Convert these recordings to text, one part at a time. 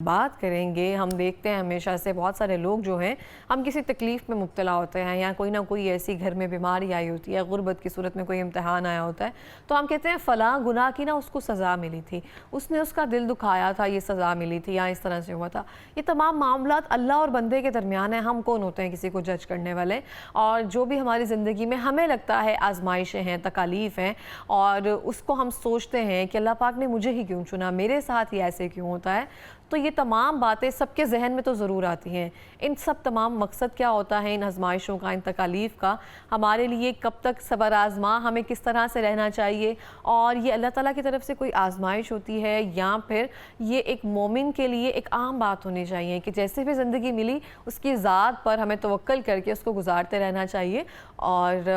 بات کریں گے. ہم دیکھتے ہیں ہمیشہ سے بہت سارے لوگ جو ہیں ہم کسی تکلیف میں مبتلا ہوتے ہیں یا کوئی نہ کوئی ایسی گھر میں بیماری آئی ہوتی ہے, غربت کی صورت میں کوئی امتحان آیا ہوتا ہے, تو ہم کہتے ہیں فلاں گناہ کی نا اس کو سزا ملی تھی, اس نے اس کا دل دکھایا تھا, یہ سزا ملی تھی یا اس طرح سے ہوا تھا. یہ تمام معاملات اللہ اور بندے کے درمیان ہیں. ہم کون ہوتے ہیں کسی کو جج کرنے والے؟ اور جو بھی ہماری زندگی میں ہمیں لگتا ہے آزمائشیں ہیں, تکالیف ہیں, اور اس کو ہم سوچتے ہیں کہ اللہ پاک نے مجھے ہی کیوں چنا, میرے ساتھ ہی ایسے کیوں ہوتا ہے, تو یہ تمام باتیں سب کے ذہن میں تو ضرور آتی ہیں. ان سب تمام مقصد کیا ہوتا ہے ان آزمائشوں کا, ان تکالیف کا؟ ہمارے لیے کب تک صبر آزما, ہمیں کس طرح سے رہنا چاہیے, اور یہ اللہ تعالیٰ کی طرف سے کوئی آزمائش ہوتی ہے یا پھر یہ ایک مومن کے لیے ایک عام بات ہونی چاہیے کہ جیسے بھی زندگی ملی اس کی ذات پر ہمیں توکل کر کے اس کو گزارتے رہنا چاہیے. اور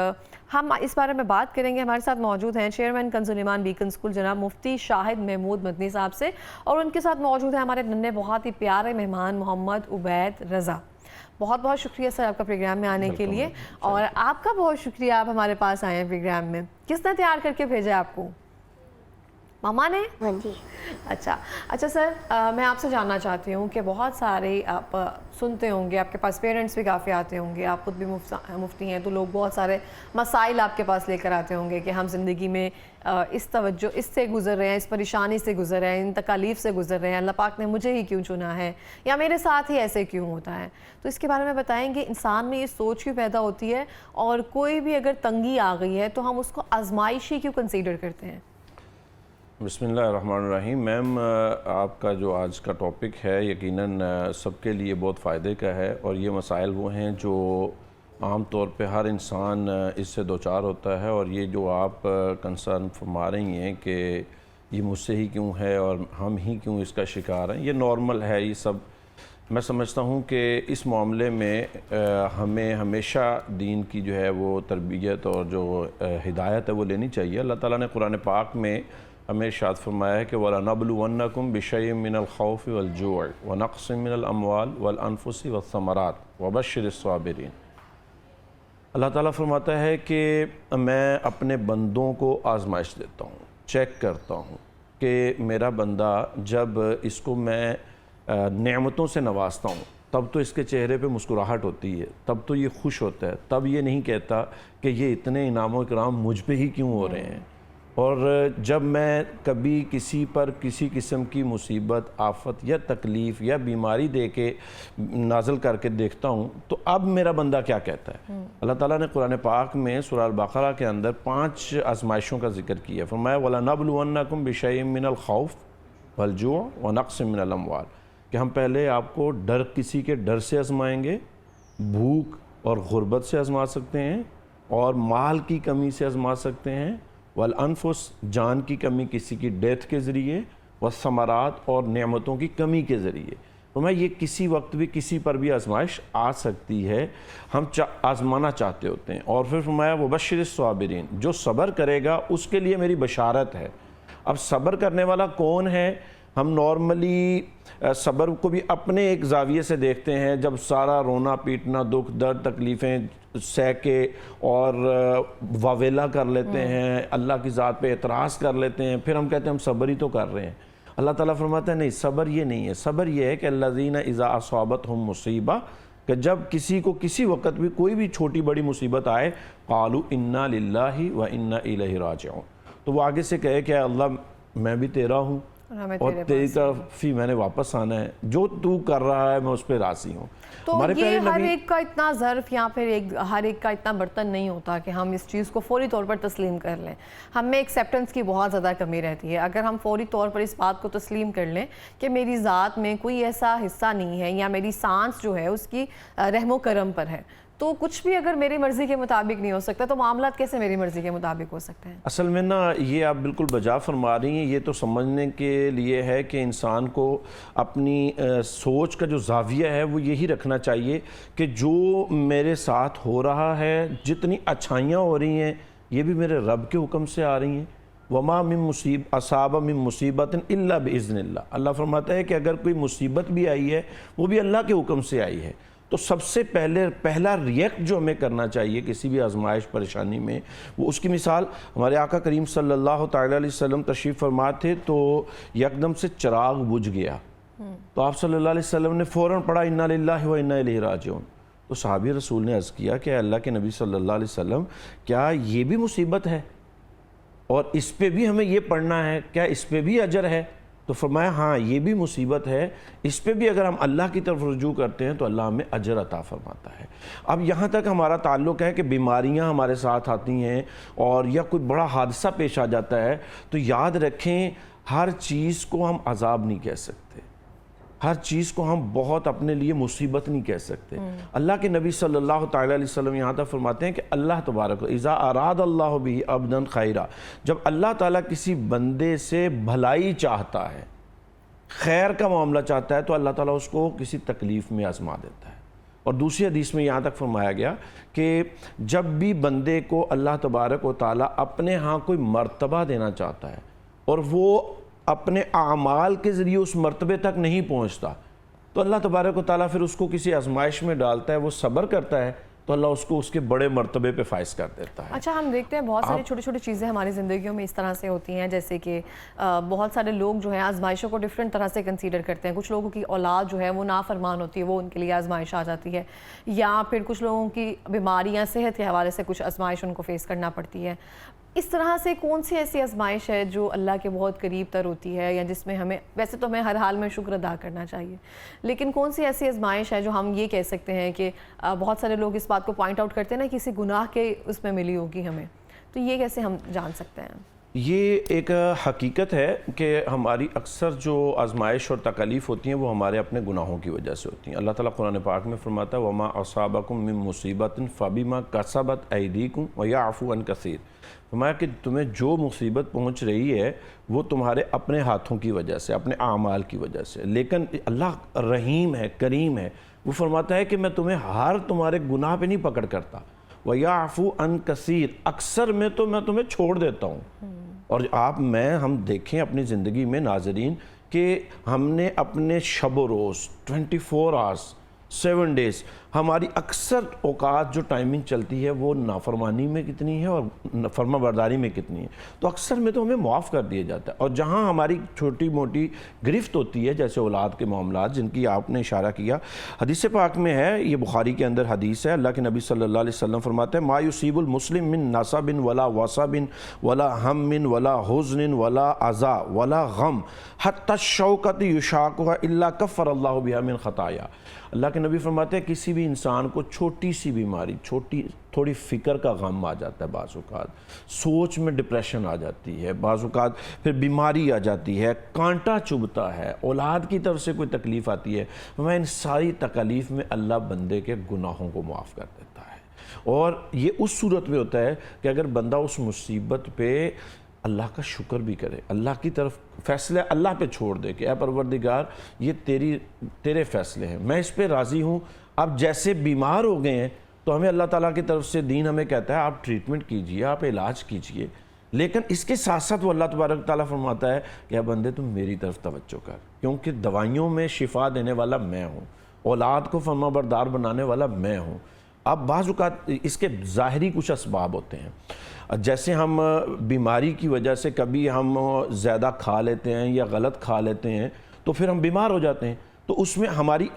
ہم اس بارے میں بات کریں گے. ہمارے ساتھ موجود ہیں چیئرمین کنز الایمان بیکن اسکول جناب مفتی شاہد محمود مدنی صاحب سے, اور ان کے ساتھ موجود ہیں ہمارے ننھے بہت ہی پیارے مہمان محمد عبید رضا. بہت بہت شکریہ سر آپ کا پروگرام میں آنے کے لیے, اور آپ کا بہت شکریہ آپ ہمارے پاس آئے ہیں پروگرام میں. کس نے تیار کر کے بھیجا آپ کو؟ ماما نے؟ ہاں جی. اچھا سر, میں آپ سے جاننا چاہتی ہوں کہ بہت سارے آپ سنتے ہوں گے, آپ کے پاس پیرنٹس بھی کافی آتے ہوں گے, آپ خود بھی مفتی ہیں, تو لوگ بہت سارے مسائل آپ کے پاس لے کر آتے ہوں گے کہ ہم زندگی میں اس سے گزر رہے ہیں, اس پریشانی سے گزر رہے ہیں, ان تکالیف سے گزر رہے ہیں, اللہ پاک نے مجھے ہی کیوں چنا ہے, یا میرے ساتھ ہی ایسے کیوں ہوتا ہے. تو اس کے بارے میں بتائیں گے انسان میں یہ سوچ کیوں پیدا ہوتی ہے, اور کوئی بھی اگر تنگی آ گئی ہے تو ہم اس کو آزمائشی کیوں کنسیڈر کرتے ہیں؟ بسم اللہ الرحمن الرحیم. میم, آپ کا جو آج کا ٹاپک ہے یقیناً سب کے لیے بہت فائدے کا ہے, اور یہ مسائل وہ ہیں جو عام طور پہ ہر انسان اس سے دوچار ہوتا ہے. اور یہ جو آپ کنسرن فرما رہی ہیں کہ یہ مجھ سے ہی کیوں ہے اور ہم ہی کیوں اس کا شکار ہیں, یہ نارمل ہے. یہ سب میں سمجھتا ہوں کہ اس معاملے میں ہمیں ہمیشہ دین کی جو ہے وہ تربیت اور جو ہدایت ہے وہ لینی چاہیے. اللہ تعالیٰ نے قرآن پاک میں ہمیں ارشاد فرمایا ہے کہ وَلَنَبْلُوَنَّكُمْ بِشَيْءٍ مِّنَ الْخَوْفِ وَالْجُوعِ وَنَقْصٍ مِّنَ الْأَمْوَالِ وَالْأَنفُسِ وَالثَّمَرَاتِ وَبَشِّرِ الصَّابِرِينَ. اللہ تعالیٰ فرماتا ہے کہ میں اپنے بندوں کو آزمائش دیتا ہوں, چیک کرتا ہوں کہ میرا بندہ جب اس کو میں نعمتوں سے نوازتا ہوں تب تو اس کے چہرے پہ مسکراہٹ ہوتی ہے, تب تو یہ خوش ہوتا ہے, تب یہ نہیں کہتا کہ یہ اتنے انعام و اکرام مجھ پہ ہی کیوں ہو رہے ہیں. اور جب میں کبھی کسی پر کسی قسم کی مصیبت, آفت یا تکلیف یا بیماری دے کے نازل کر کے دیکھتا ہوں تو اب میرا بندہ کیا کہتا ہے. اللہ تعالیٰ نے قرآن پاک میں سورہ البقرہ کے اندر 5 آزمائشوں کا ذکر کیا. فرمایا وَلَنَبْلُوَنَّكُمْ بِشَيْءٍ مِّنَ الْخَوْفِ وَالْجُوعِ وَنَقْصٍ مِّنَ الْأَمْوَالِ, کہ ہم پہلے آپ کو کسی کے ڈر سے آزمائیں گے, بھوک اور غربت سے آزما سکتے ہیں, اور مال کی کمی سے آزما سکتے ہیں, والانفس جان کی کمی کسی کی ڈیتھ کے ذریعے, والثمرات اور نعمتوں کی کمی کے ذریعے. تو میں یہ کسی وقت بھی کسی پر بھی آزمائش آ سکتی ہے, ہم آزمانا چاہتے ہوتے ہیں. اور پھر فرمایا وبشر الصابرین, جو صبر کرے گا اس کے لیے میری بشارت ہے. اب صبر کرنے والا کون ہے؟ ہم نارملی صبر کو بھی اپنے ایک زاویے سے دیکھتے ہیں, جب سارا رونا پیٹنا, دکھ درد, تکلیفیں سہ کے اور واویلا کر لیتے ہیں, اللہ کی ذات پہ اعتراض کر لیتے ہیں, پھر ہم کہتے ہیں ہم صبر ہی تو کر رہے ہیں. اللہ تعالیٰ فرماتا ہے نہیں, صبر یہ نہیں ہے. صبر یہ ہے کہ الذین اذا اصابتہم مصیبہ, کہ جب کسی کو کسی وقت بھی کوئی بھی چھوٹی بڑی مصیبت آئے, قالوا انا للہ و انا الیہ راجعون, تو وہ آگے سے کہے کہ اللہ میں بھی تیرا ہوں اور تیری طرف ہی میں نے واپس آنا ہے, جو تو کر رہا ہے میں اس پہ راضی ہوں. تو یہ ہر ایک کا اتنا ظرف یا پھر ہر ایک کا اتنا برتن نہیں ہوتا کہ ہم اس چیز کو فوری طور پر تسلیم کر لیں. ہم میں ایکسیپٹنس کی بہت زیادہ کمی رہتی ہے. اگر ہم فوری طور پر اس بات کو تسلیم کر لیں کہ میری ذات میں کوئی ایسا حصہ نہیں ہے یا میری سانس جو ہے اس کی رحم و کرم پر ہے, تو کچھ بھی اگر میری مرضی کے مطابق نہیں ہو سکتا تو معاملات کیسے میری مرضی کے مطابق ہو سکتے ہیں؟ اصل میں نا یہ آپ بالکل بجا فرما رہی ہیں. یہ تو سمجھنے کے لیے ہے کہ انسان کو اپنی سوچ کا جو زاویہ ہے وہ یہی رکھنا چاہیے کہ جو میرے ساتھ ہو رہا ہے, جتنی اچھائیاں ہو رہی ہیں یہ بھی میرے رب کے حکم سے آ رہی ہیں. وما من اصاب من مصیبت الا باذن اللہ. اللہ فرماتا ہے کہ اگر کوئی مصیبت بھی آئی ہے وہ بھی اللہ کے حکم سے آئی ہے. تو سب سے پہلا ریئیکٹ جو ہمیں کرنا چاہیے کسی بھی آزمائش پریشانی میں, وہ اس کی مثال ہمارے آقا کریم صلی اللہ تعالیٰ علیہ وسلم تشریف فرما تھے تو یکدم سے چراغ بجھ گیا, تو آپ صلی اللہ علیہ وسلم نے فوراً پڑھا انا للہ و انا الیہ راجعون. تو صحابی رسول نے عرض کیا کہ اللہ کے نبی صلی اللہ علیہ وسلم کیا یہ بھی مصیبت ہے اور اس پہ بھی ہمیں یہ پڑھنا ہے, کیا اس پہ بھی اجر ہے؟ تو فرمایا ہاں یہ بھی مصیبت ہے, اس پہ بھی اگر ہم اللہ کی طرف رجوع کرتے ہیں تو اللہ ہمیں اجر عطا فرماتا ہے. اب یہاں تک ہمارا تعلق ہے کہ بیماریاں ہمارے ساتھ آتی ہیں اور یا کوئی بڑا حادثہ پیش آ جاتا ہے تو یاد رکھیں ہر چیز کو ہم عذاب نہیں کہہ سکتے, ہر چیز کو ہم بہت اپنے لیے مصیبت نہیں کہہ سکتے. اللہ کے نبی صلی اللہ تعالیٰ علیہ وسلم یہاں تک فرماتے ہیں کہ اللہ تبارک اذا اراد اللہ بہ عبدا خیرا, جب اللہ تعالیٰ کسی بندے سے بھلائی چاہتا ہے, خیر کا معاملہ چاہتا ہے, تو اللہ تعالیٰ اس کو کسی تکلیف میں آزما دیتا ہے. اور دوسری حدیث میں یہاں تک فرمایا گیا کہ جب بھی بندے کو اللہ تبارک و تعالیٰ اپنے ہاں کوئی مرتبہ دینا چاہتا ہے اور وہ اپنے اعمال کے ذریعے اس مرتبے تک نہیں پہنچتا, تو اللہ تبارک و تعالیٰ پھر اس کو کسی آزمائش میں ڈالتا ہے, وہ صبر کرتا ہے تو اللہ اس کو اس کے بڑے مرتبے پہ فائز کر دیتا ہے. اچھا, ہم دیکھتے ہیں بہت ساری چھوٹی چھوٹی چیزیں ہماری زندگیوں میں اس طرح سے ہوتی ہیں, جیسے کہ بہت سارے لوگ جو ہیں آزمائشوں کو ڈفرینٹ طرح سے کنسیڈر کرتے ہیں. کچھ لوگوں کی اولاد جو ہے وہ نافرمان ہوتی ہے, وہ ان کے لیے آزمائش آ جاتی ہے, یا پھر کچھ لوگوں کی بیماریاں صحت کے حوالے سے کچھ آزمائش ان کو فیس کرنا پڑتی ہے. اس طرح سے کون سی ایسی آزمائش ہے جو اللہ کے بہت قریب تر ہوتی ہے, یا جس میں ہمیں, ویسے تو ہمیں ہر حال میں شکر ادا کرنا چاہیے, لیکن کون سی ایسی آزمائش ہے جو ہم یہ کہہ سکتے ہیں کہ بہت سارے لوگ اس بات کو پوائنٹ آؤٹ کرتے ہیں نا کسی گناہ کے اس میں ملی ہوگی ہمیں, تو یہ کیسے ہم جان سکتے ہیں؟ یہ ایک حقیقت ہے کہ ہماری اکثر جو آزمائش اور تکالیف ہوتی ہیں وہ ہمارے اپنے گناہوں کی وجہ سے ہوتی ہیں. اللہ تعالیٰ قرآن پاک میں فرماتا ہے وَمَا أَصَابَكُم مِّن مُّصِيبَةٍ فَبِمَا كَسَبَتْ أَيْدِيكُمْ وَيَعْفُو عَن كَثِيرٍ. فرمایا کہ تمہیں جو مصیبت پہنچ رہی ہے وہ تمہارے اپنے ہاتھوں کی وجہ سے, اپنے اعمال کی وجہ سے, لیکن اللہ رحیم ہے, کریم ہے. وہ فرماتا ہے کہ میں تمہیں ہر تمہارے گناہ پہ نہیں پکڑ کرتا, وَيَعْفُو عَن كَثِيرٍ, اکثر میں تو میں تمہیں چھوڑ دیتا ہوں. اور ہم دیکھیں اپنی زندگی میں ناظرین کہ ہم نے اپنے شب و روز 24 آورز 7 ڈیز ہماری اکثر اوقات جو ٹائمنگ چلتی ہے وہ نافرمانی میں کتنی ہے اور فرما برداری میں کتنی ہے, تو اکثر میں تو ہمیں معاف کر دیا جاتا ہے. اور جہاں ہماری چھوٹی موٹی گرفت ہوتی ہے, جیسے اولاد کے معاملات جن کی آپ نے اشارہ کیا, حدیث پاک میں ہے, یہ بخاری کے اندر حدیث ہے, اللہ کے نبی صلی اللہ علیہ وسلم فرماتے ہیں ما یصیب المسلم من نصب ولا وصب ولا ہم ولا حزن ولا عزا ولا غم حتی الشوکۃ یشاقها الا کفر اللہ بها من خطایا. اللہ کے نبی فرماتے ہیں کسی بھی انسان کو چھوٹی سی بیماری, تھوڑی فکر کا غم آ جاتا ہے, بعض اوقات سوچ میں ڈپریشن آ جاتی ہے, بعض اوقات پھر بیماری آ جاتی ہے, کانٹا چبھتا ہے, اولاد کی طرف سے کوئی تکلیف آتی ہے, میں ان ساری تکالیف میں اللہ بندے کے گناہوں کو معاف کر دیتا ہے. اور یہ اس صورت میں ہوتا ہے کہ اگر بندہ اس مصیبت پہ اللہ کا شکر بھی کرے, اللہ کی طرف فیصلے اللہ پہ چھوڑ دے کہ اے پروردگار یہ تیرے فیصلے ہیں, میں اس پہ راضی ہوں. اب جیسے بیمار ہو گئے ہیں تو ہمیں اللہ تعالیٰ کی طرف سے دین ہمیں کہتا ہے آپ ٹریٹمنٹ کیجئے, آپ علاج کیجئے, لیکن اس کے ساتھ ساتھ وہ اللہ تبارک تعالیٰ فرماتا ہے کہ اے بندے تم میری طرف توجہ کر, کیونکہ دوائیوں میں شفا دینے والا میں ہوں, اولاد کو فرما بردار بنانے والا میں ہوں. اب بعض اوقات اس کے ظاہری کچھ اسباب ہوتے ہیں, جیسے ہم بیماری کی وجہ سے کبھی ہم زیادہ کھا لیتے ہیں یا غلط کھا لیتے ہیں تو پھر ہم بیمار ہو جاتے ہیں, تو اس میں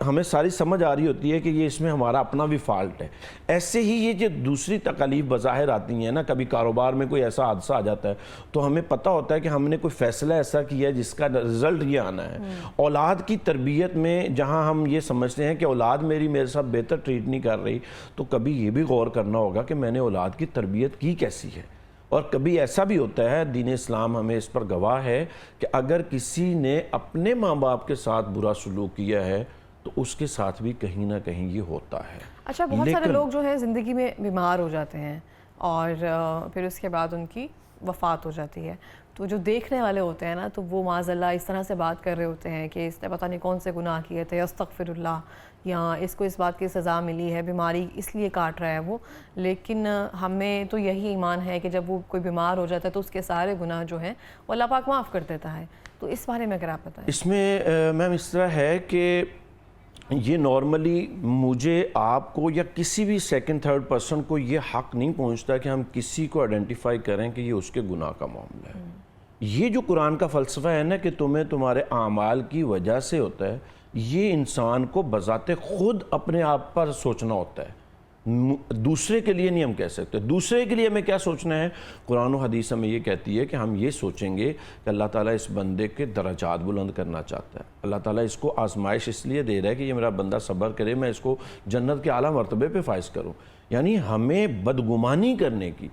ہمیں ساری سمجھ آ رہی ہوتی ہے کہ یہ اس میں ہمارا اپنا بھی فالٹ ہے. ایسے ہی یہ جو دوسری تکالیف بظاہر آتی ہیں نا, کبھی کاروبار میں کوئی ایسا حادثہ آ جاتا ہے تو ہمیں پتہ ہوتا ہے کہ ہم نے کوئی فیصلہ ایسا کیا ہے جس کا رزلٹ یہ آنا ہے. اولاد کی تربیت میں جہاں ہم یہ سمجھتے ہیں کہ اولاد میرے ساتھ بہتر ٹریٹ نہیں کر رہی, تو کبھی یہ بھی غور کرنا ہوگا کہ میں نے اولاد کی تربیت کی کیسی ہے. اور کبھی ایسا بھی ہوتا ہے, دین اسلام ہمیں اس پر گواہ ہے کہ اگر کسی نے اپنے ماں باپ کے ساتھ برا سلوک کیا ہے تو اس کے ساتھ بھی کہیں نہ کہیں یہ ہوتا ہے. اچھا, بہت سارے لوگ جو ہیں زندگی میں بیمار ہو جاتے ہیں اور پھر اس کے بعد ان کی وفات ہو جاتی ہے, تو جو دیکھنے والے ہوتے ہیں نا تو وہ معاذ اللہ اس طرح سے بات کر رہے ہوتے ہیں کہ اس نے پتہ نہیں کون سے گناہ کیے تھے, استغفر اللہ, یا اس کو اس بات کی سزا ملی ہے, بیماری اس لیے کاٹ رہا ہے وہ. لیکن ہمیں تو یہی ایمان ہے کہ جب وہ کوئی بیمار ہو جاتا ہے تو اس کے سارے گناہ جو ہیں وہ اللہ پاک معاف کر دیتا ہے. تو اس بارے میں اگر آپ بتائیں. اس میں میم اس طرح ہے کہ یہ نارملی مجھے, آپ کو یا کسی بھی سیکنڈ تھرڈ پرسن کو یہ حق نہیں پہنچتا کہ ہم کسی کو آئیڈینٹیفائی کریں کہ یہ اس کے گناہ کا معاملہ ہے. یہ جو قرآن کا فلسفہ ہے نا کہ تمہیں تمہارے اعمال کی وجہ سے ہوتا ہے، یہ انسان کو بذات خود اپنے آپ پر سوچنا ہوتا ہے، دوسرے کے لیے نہیں ہم کہہ سکتے۔ دوسرے کے لیے ہمیں کیا سوچنا ہے؟ قرآن و حدیث ہمیں یہ کہتی ہے کہ ہم یہ سوچیں گے کہ اللہ تعالیٰ اس بندے کے درجات بلند کرنا چاہتا ہے، اللہ تعالیٰ اس کو آزمائش اس لیے دے رہا ہے کہ یہ میرا بندہ صبر کرے، میں اس کو جنت کے اعلیٰ مرتبے پہ فائز کروں۔ یعنی ہمیں بدگمانی کرنے کی،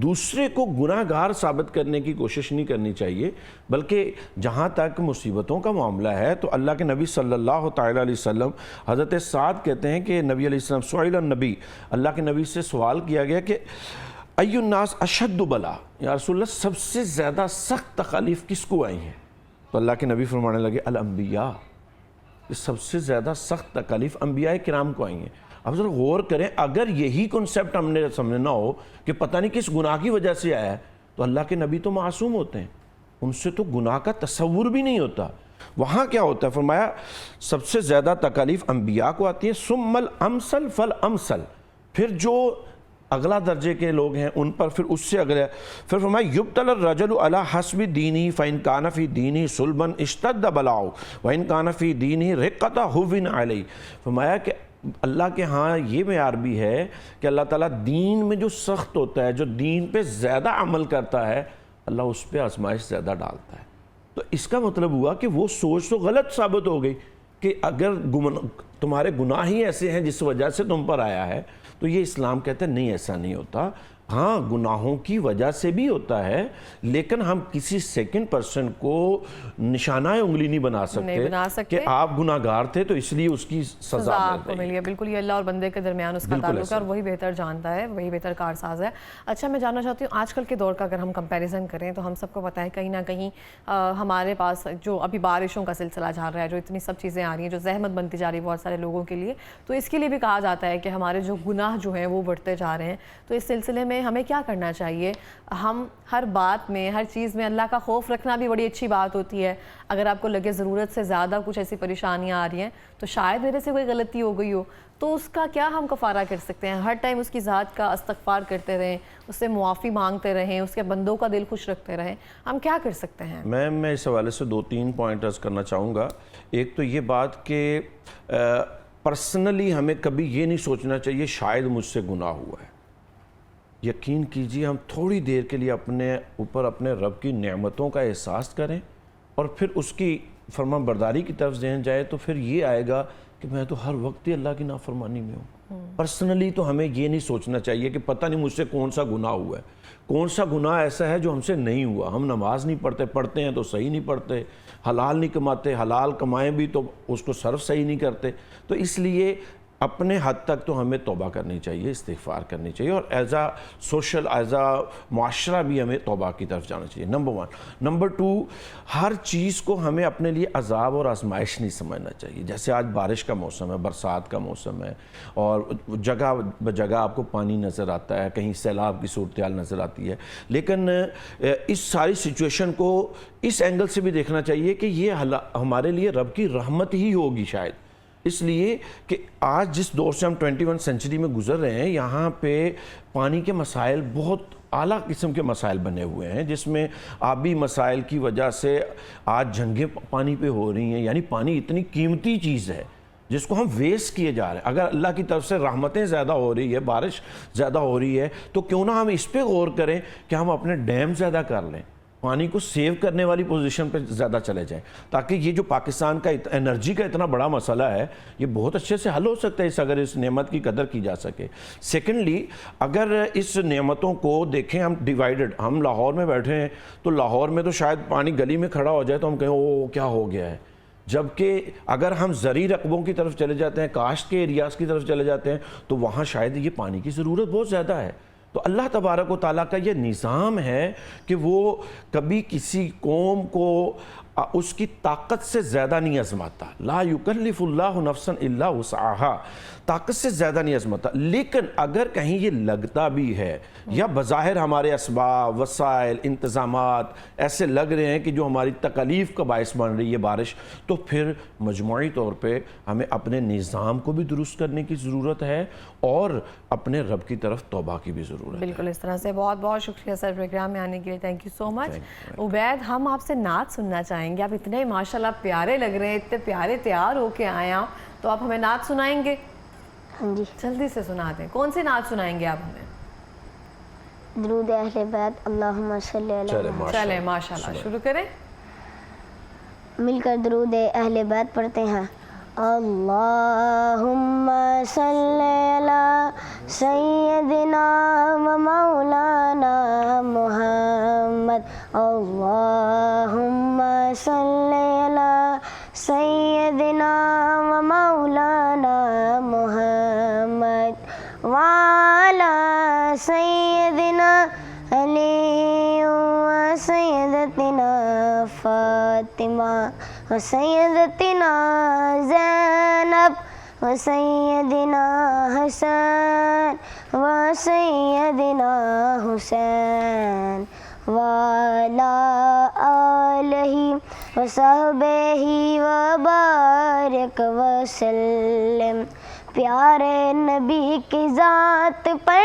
دوسرے کو گناہ گار ثابت کرنے کی کوشش نہیں کرنی چاہیے، بلکہ جہاں تک مصیبتوں کا معاملہ ہے تو اللہ کے نبی صلی اللہ تعالیٰ علیہ وسلم، حضرت سعد کہتے ہیں کہ نبی علیہ السلام سئل النبی، اللہ کے نبی سے سوال کیا گیا کہ ای الناس اشد بلا، یا رسول اللہ سب سے زیادہ سخت تکالیف کس کو آئی ہیں؟ تو اللہ کے نبی فرمانے لگے الانبیاء، کہ سب سے زیادہ سخت تکالیف انبیاء کرام کو آئی ہیں۔ اب ذرا غور کریں، اگر یہی کنسیپٹ ہم نے سمجھنا ہو کہ پتہ نہیں کس گناہ کی وجہ سے آیا ہے، تو اللہ کے نبی تو معصوم ہوتے ہیں، ان سے تو گناہ کا تصور بھی نہیں ہوتا۔ وہاں کیا ہوتا ہے؟ فرمایا سب سے زیادہ تکالیف انبیاء کو آتی ہیں، ثم الامثل فالامثل، پھر جو اگلا درجے کے لوگ ہیں ان پر پھر اس سے اگلے، پھر فرمایا یبتلی الرجل علی حسب دینہ فإن کان فی دینہ صلبا اشتد بلاؤ وإن کان فی دینہ رقۃ ھون علیہ۔ فرمایا کہ اللہ کے ہاں یہ معیار بھی ہے کہ اللہ تعالیٰ دین میں جو سخت ہوتا ہے، جو دین پہ زیادہ عمل کرتا ہے، اللہ اس پہ آزمائش زیادہ ڈالتا ہے۔ تو اس کا مطلب ہوا کہ وہ سوچ تو غلط ثابت ہو گئی کہ اگر تمہارے گناہ ہی ایسے ہیں جس وجہ سے تم پر آیا ہے، تو یہ اسلام کہتے ہیں نہیں، ایسا نہیں ہوتا۔ ہاں گناہوں کی وجہ سے بھی ہوتا ہے، لیکن ہم کسی سیکنڈ پرسن کو نشانہ انگلی نہیں بنا سکتے کہ آپ گناہ گار تھے تو اس لیے اس کی سزا آپ کو ملی ہے۔ بالکل، یہ اللہ اور بندے کے درمیان اس کا تعلق ہے اور وہی بہتر جانتا ہے، وہی بہتر کارساز ہے۔ اچھا، میں جاننا چاہتی ہوں آج کل کے دور کا اگر ہم کمپیریزن کریں تو ہم سب کو پتہ ہے کہیں نہ کہیں ہمارے پاس جو ابھی بارشوں کا سلسلہ جا رہا ہے، جو اتنی سب چیزیں آ رہی ہیں، جو زحمت بنتی جا رہی ہے بہت سارے لوگوں کے لیے، تو اس کے لیے بھی کہا جاتا ہے کہ ہمارے جو گناہ جو ہیں وہ بڑھتے جا رہے ہیں۔ تو اس سلسلے میں ہمیں کیا کرنا چاہیے؟ ہم ہر بات میں، ہر چیز میں اللہ کا خوف رکھنا بھی بڑی اچھی بات ہوتی ہے۔ اگر آپ کو لگے ضرورت سے زیادہ کچھ ایسی پریشانیاں آ رہی ہیں تو شاید میرے سے کوئی غلطی ہو گئی ہو، تو اس کا کیا ہم کفارہ کر سکتے ہیں؟ ہر ٹائم اس کی ذات کا استغفار کرتے رہیں، اس سے معافی مانگتے رہیں، اس کے بندوں کا دل خوش رکھتے رہیں، ہم کیا کر سکتے ہیں؟ میں اس حوالے سے 2-3 پوائنٹ عرض کرنا چاہوں گا۔ ایک تو یہ بات کہ پرسنلی ہمیں کبھی یہ نہیں سوچنا چاہیے شاید مجھ سے گناہ ہوا ہے۔ یقین کیجیے ہم تھوڑی دیر کے لیے اپنے اوپر اپنے رب کی نعمتوں کا احساس کریں اور پھر اس کی فرما برداری کی طرف ذہن جائے، تو پھر یہ آئے گا کہ میں تو ہر وقت ہی اللہ کی نافرمانی میں ہوں۔ پرسنلی تو ہمیں یہ نہیں سوچنا چاہیے کہ پتہ نہیں مجھ سے کون سا گناہ ہوا ہے، کون سا گناہ ایسا ہے جو ہم سے نہیں ہوا۔ ہم نماز نہیں پڑھتے، پڑھتے ہیں تو صحیح نہیں پڑھتے، حلال نہیں کماتے، حلال کمائیں بھی تو اس کو صرف صحیح نہیں کرتے۔ تو اس لیے اپنے حد تک تو ہمیں توبہ کرنی چاہیے، استغفار کرنی چاہیے، اور as a social, as a معاشرہ بھی ہمیں توبہ کی طرف جانا چاہیے، نمبر 1۔ نمبر 2، ہر چیز کو ہمیں اپنے لیے عذاب اور آزمائش نہیں سمجھنا چاہیے۔ جیسے آج بارش کا موسم ہے، برسات کا موسم ہے، اور جگہ بجگہ آپ کو پانی نظر آتا ہے، کہیں سیلاب کی صورتحال نظر آتی ہے، لیکن اس ساری سچویشن کو اس اینگل سے بھی دیکھنا چاہیے کہ یہ ہمارے لیے رب کی رحمت ہی ہوگی شاید، اس لیے کہ آج جس دور سے ہم 21 سینچری میں گزر رہے ہیں، یہاں پہ پانی کے مسائل بہت اعلیٰ قسم کے مسائل بنے ہوئے ہیں، جس میں آبی مسائل کی وجہ سے آج جنگیں پانی پہ ہو رہی ہیں۔ یعنی پانی اتنی قیمتی چیز ہے جس کو ہم ویسٹ کیے جا رہے ہیں۔ اگر اللہ کی طرف سے رحمتیں زیادہ ہو رہی ہے، بارش زیادہ ہو رہی ہے، تو کیوں نہ ہم اس پہ غور کریں کہ ہم اپنے ڈیم زیادہ کر لیں، پانی کو سیو کرنے والی پوزیشن پہ زیادہ چلے جائیں، تاکہ یہ جو پاکستان کا انرجی کا اتنا بڑا مسئلہ ہے، یہ بہت اچھے سے حل ہو سکتا ہے اگر اس نعمت کی قدر کی جا سکے۔ سیکنڈلی، اگر اس نعمتوں کو دیکھیں ہم ڈیوائیڈڈ، ہم لاہور میں بیٹھے ہیں تو لاہور میں تو شاید پانی گلی میں کھڑا ہو جائے تو ہم کہیں او کیا ہو گیا ہے، جبکہ اگر ہم زرعی رقبوں کی طرف چلے جاتے ہیں، کاشت کے ایریاز کی طرف چلے جاتے ہیں، تو وہاں شاید یہ پانی کی ضرورت بہت زیادہ ہے۔ تو اللہ تبارک و تعالیٰ کا یہ نظام ہے کہ وہ کبھی کسی قوم کو اس کی طاقت سے زیادہ نہیں آزماتا. لا یکلف اللہ نفسا الا وسعہا, طاقت سے زیادہ نہیں آزماتا. لیکن اگر کہیں یہ لگتا بھی ہے یا بظاہر ہمارے اسباب, وسائل, انتظامات ایسے لگ رہے ہیں کہ جو ہماری تکلیف کا باعث بن رہی ہے بارش, تو پھر مجموعی طور پہ ہمیں اپنے نظام کو بھی درست کرنے کی ضرورت ہے اور اپنے رب کی طرف توبہ کی بھی ضرورت ہے. بالکل اس طرح سے. بہت بہت شکریہ سر پروگرام میں آنے کے لیے, تھینک یو سو مچ. عبید, ہم آپ سے نعت سننا چاہیں گے. آپ اتنے ماشاءاللہ پیارے لگ رہے ہیں, اتنے پیارے تیار ہو کے آئے آپ, تو آپ ہمیں نعت سنائیں گے؟ ہاں جی. جلدی سے سنا دیں. کون سے نعت سنائیں گے آپ ہمیں؟ درود اہل بیت اللہم صلی علی محمد. چلیں ماشاءاللہ شروع کریں. مل کر درود اہل بیت پڑھتے ہیں. اللہم صلی علی سیدنا و مولانا محمد. اللہم صلی علی سیدنا و مولانا محمد وعلی سیدنا علی و سیدتنا فاطمہ و سیدتنا زینب و سیدنا حسن و سیدنا حسین وعلی آلہ و صحبہ و بارک وسلم. پیارے نبی کی ذات پر,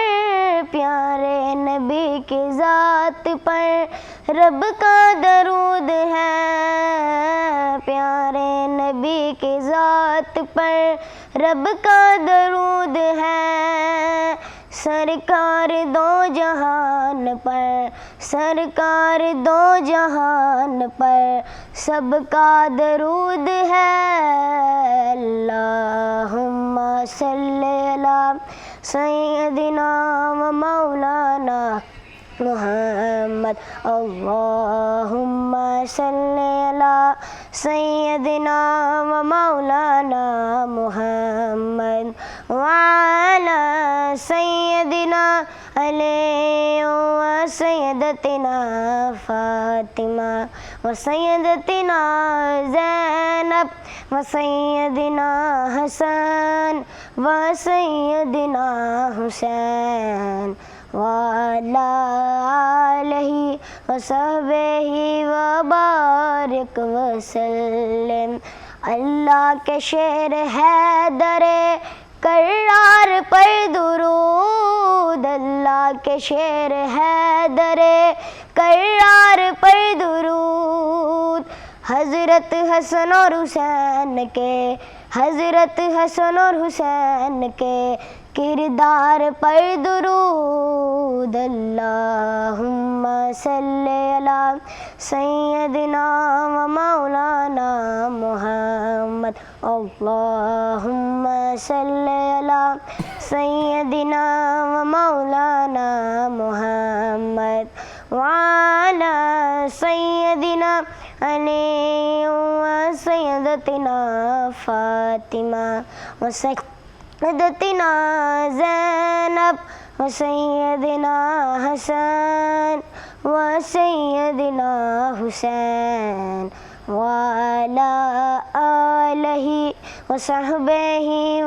پیارے نبی کی ذات پر رب کا درود ہے. پیارے نبی کی ذات پر رب کا درود ہے. سرکار دو جہان پر, سرکار دو جہان پر سب کا درود ہے. اللہم صلی علی سیدنا و مولانا محمد. اللہم صلی علی سیدنا و مولانا محمد وعلی سیدنا علی و سیدتنا فاطمہ و سیدتنا زینب و سیدنا حسن و سیدنا حسین وعلی آلہ و صحبہ و بارک وسلم. اللہ کے شیر حیدر کرار پر درود, اللہ کے شیر حیدر کرار پر درود. حضرت حسن اور حسین کے, حضرت حسن اور حسین کے کردار پر درود. اللہم صلی علی سیدنا و مولانا محمد. اللہم صلی علی سیدنا و مولانا محمد وعلی سیدنا علی و سیدتنا فاطمہ و سیدتنا زینب و سیدنا حسن و سیدنا حسین وعلی آلہ و صحبہ